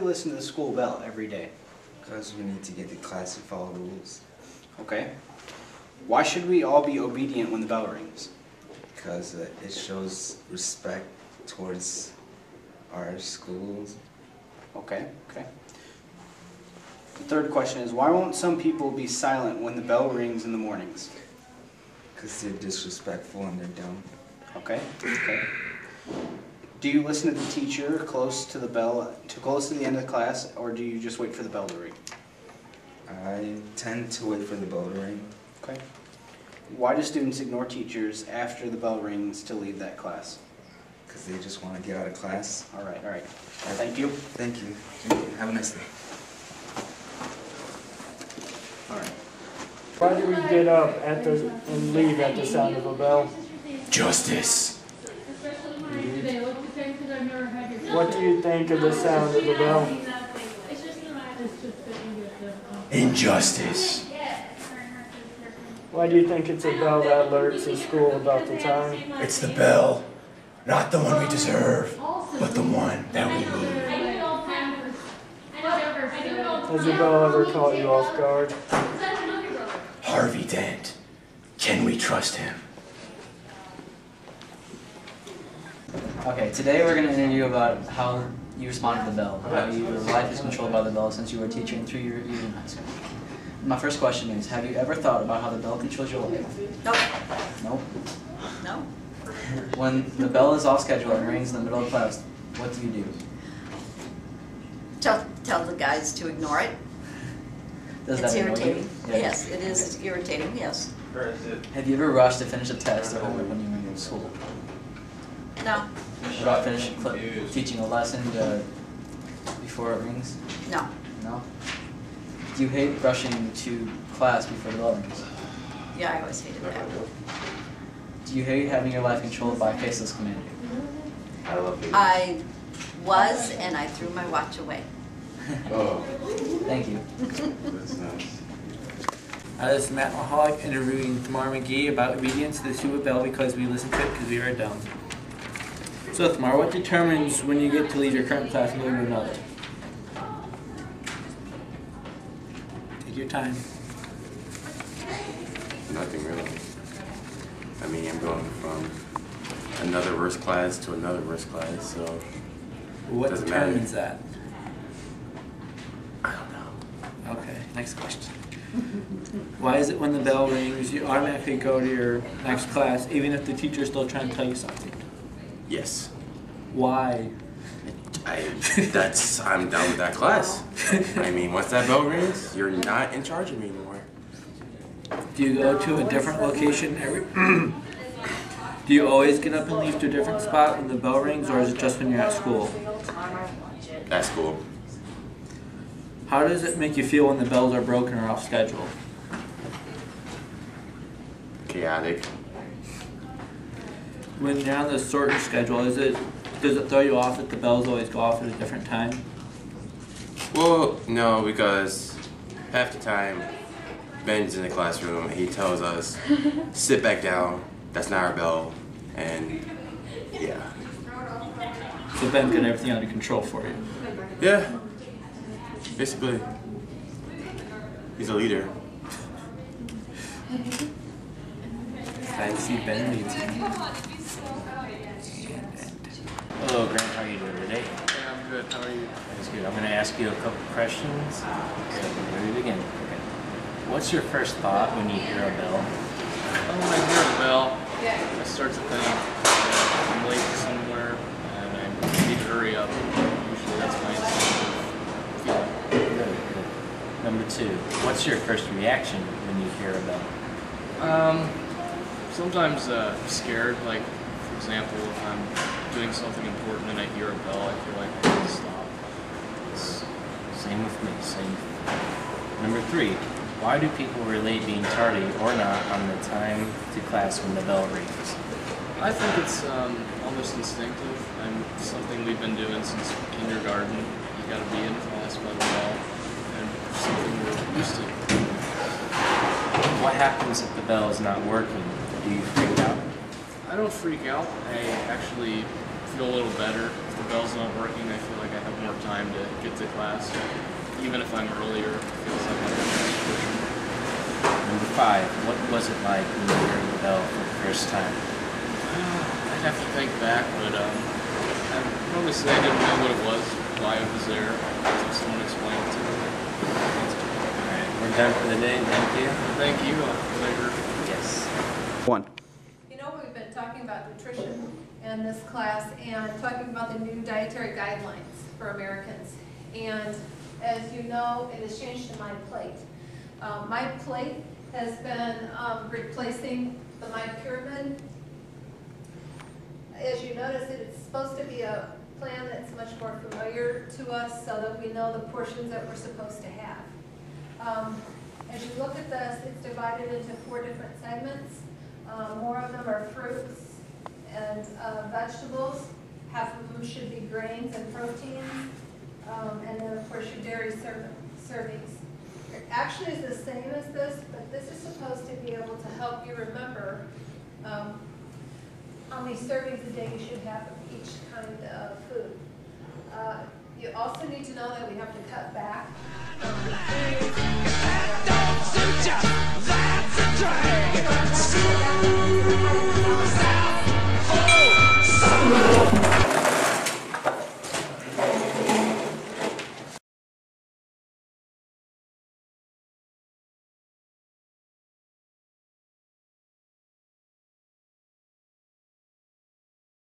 we listen to the school bell every day? Because we need to get to class and follow the rules. Okay. Why should we all be obedient when the bell rings? Because it shows respect towards our schools. Okay. The third question is, why won't some people be silent when the bell rings in the mornings? Because they're disrespectful and they're dumb. Okay. Do you listen to the teacher close to the end of the class, or do you just wait for the bell to ring? I tend to wait for the bell to ring. Okay. Why do students ignore teachers after the bell rings to leave that class? Because they just want to get out of class. All right. Thank you. Thank you. Have a nice day. All right. Why do we get up and leave at the sound of a bell? Justice. What do you think of the sound of the bell? Injustice. Why do you think it's a bell that alerts the school about the time? It's the bell. Not the one we deserve, but the one that we need. Has the bell ever caught you off guard? Harvey Dent. Can we trust him? Okay, today we're going to interview about how you respond to the bell, how your life is controlled by the bell since you were a teacher and 3 years in high school. My first question is, have you ever thought about how the bell controls your life? Nope. Nope. No. When the bell is off schedule and rings in the middle of class, what do you do? Tell the guys to ignore it. Does It's that annoy you? irritating. Yeah. Yes, it is irritating, yes. Have you ever rushed to finish a test or homework when you were in school? No, What about teaching a lesson before it rings? no, No? Do you hate rushing to class before the bell rings? yeah, I always hated that. Do you hate having your life controlled by a faceless commander? I was, and I threw my watch away. Thank you. This is Matt Mahalik interviewing Tamar McGee about obedience to the Super Bell because we listened to it because we were dumb. So Tamar, what determines when you get to leave your current class and go to another? Take your time. Nothing really. I mean, I'm going from another worse class to another worse class, so What doesn't determines matter. that? I don't know. Okay, next question. Why is it when the bell rings you automatically go to your next class even if the teacher's still trying to tell you something? Yes. Why? I'm done with that class. I mean, once that bell rings, you're not in charge of me anymore. Do you go to a different location every... Do you always get up and leave to a different spot when the bell rings, or is it just when you're at school? At school. How does it make you feel when the bells are broken or off schedule? Chaotic. When you're on the sorting schedule, does it throw you off that the bells always go off at a different time? Well, no, because half the time, Ben's in the classroom and he tells us, sit back down, that's not our bell, and yeah. So Ben's got everything under control for you. Yeah, basically. He's a leader. Glad to see Ben leads you. Hello, Grant. How are you doing today? Yeah, I'm good. How are you? That's good. I'm going to ask you a couple questions. So we're ready to begin. Okay. What's your first thought when you hear a bell? When I hear a bell, I start to think that I'm late somewhere and I need to hurry up. Usually that's my instinctive feeling. Good. Number two, what's your first reaction when you hear a bell? Sometimes scared. Like, for example, if I'm doing something important and I hear a bell, I feel like I need to stop. Same with me. Same. Number three, why do people relate being tardy or not on the time to class when the bell rings? I think it's almost instinctive and something we've been doing since kindergarten. You got to be in class by the bell, and something we're used to. What happens if the bell is not working? Do you freak out? I don't freak out. I actually feel a little better. If the bell's not working, I feel like like I have more time to get to class. Even if I'm earlier, it feels like I'm pushing. Number 5, what was it like when you heard the bell for the first time? I'd have to think back, but I'd probably say I didn't know what it was, why it was there, until someone explained it to me. Alright, we're done for the day. Thank you. Thank you. Later. Yes. 1. You know, we've been talking about nutrition in this class and talking about the new dietary guidelines for Americans. And as you know, it has changed to My Plate. My Plate has been replacing the My Pyramid. As you notice, it's supposed to be a plan that's much more familiar to us so that we know the portions that we're supposed to have. As you look at this, it's divided into 4 different segments. More of them are fruits and vegetables. Half of them should be grains and proteins. And then, of course, your dairy servings. It actually is the same as this, but this is supposed to be able to help you remember how many servings a day you should have of each kind of food. You also need to know that we have to cut back.